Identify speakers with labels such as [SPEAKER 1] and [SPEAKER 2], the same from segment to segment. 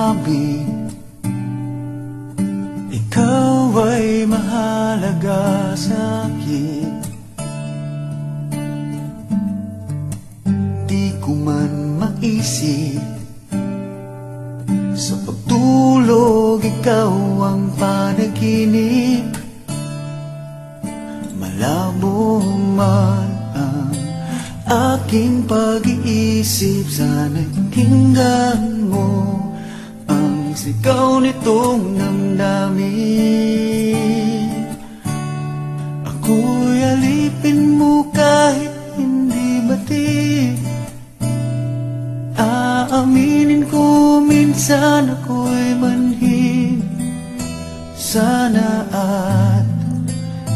[SPEAKER 1] namin, ikaw ay mahalaga sa'kin. Di ko man maisip, sa pagtulog ikaw ang panaginip. Malabo man ang aking pag-iisip, sana'y pakinggan mo ang sigaw nitong damdamin. Ako'y alipin mo kahit hindi batid. Aaminin ko minsan ako'y manhid. Sana at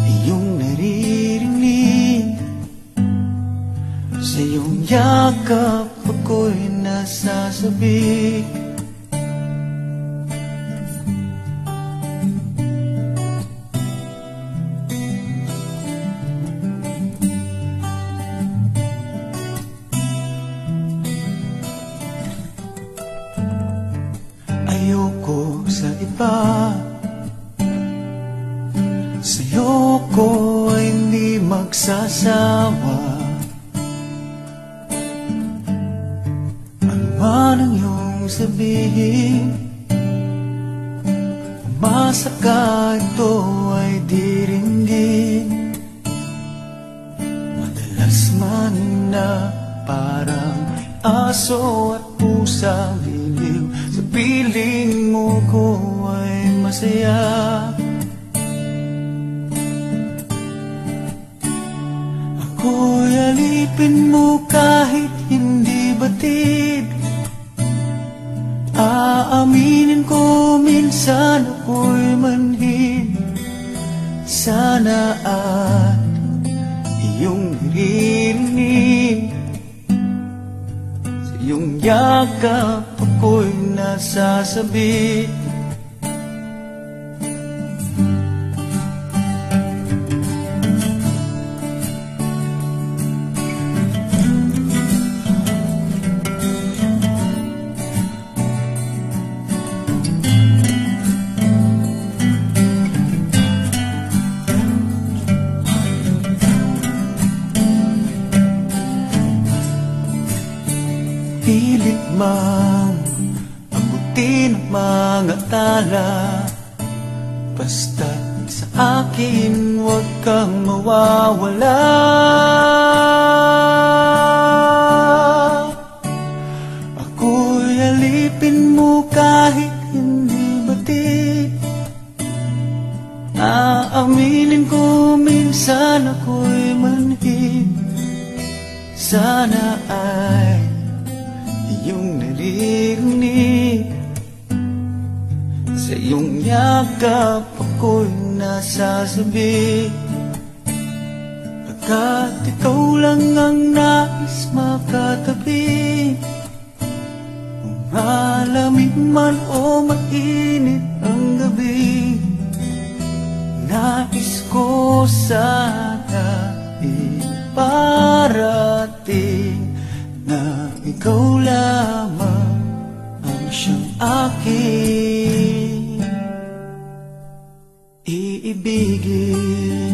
[SPEAKER 1] iyong naririnig, sa iyong yakap ako'y nasasabik. Ayoko sa iba, sa'yo ko ay hindi magsasawa. Ano man ang iyong sabihin, umasa ka ito ay diringgin. Madalas man na parang aso at pusa, biliw sa piling mo ko ay masaya. Ako'y alipin mo kahit hindi batid. Aaminin ko minsan ako'y manhid. Sana at iyong naririnig, sa iyong yakap ako'y nasasabi. Pilit mang abutin ang mga tala, basta't sa akin huwag kang mawawala. Ako'y alipin mo kahit hindi batid. Aaminin ko minsan ako'y manhid. Sana ay iyong naririnig, sa iyong yakap ako'y nasasabi. Pagkat ikaw lang ang nais makatabi, kung malamig man o mainit ang gabi, nais ko sana iparating na ikaw lamang ang siyang aking iibigin.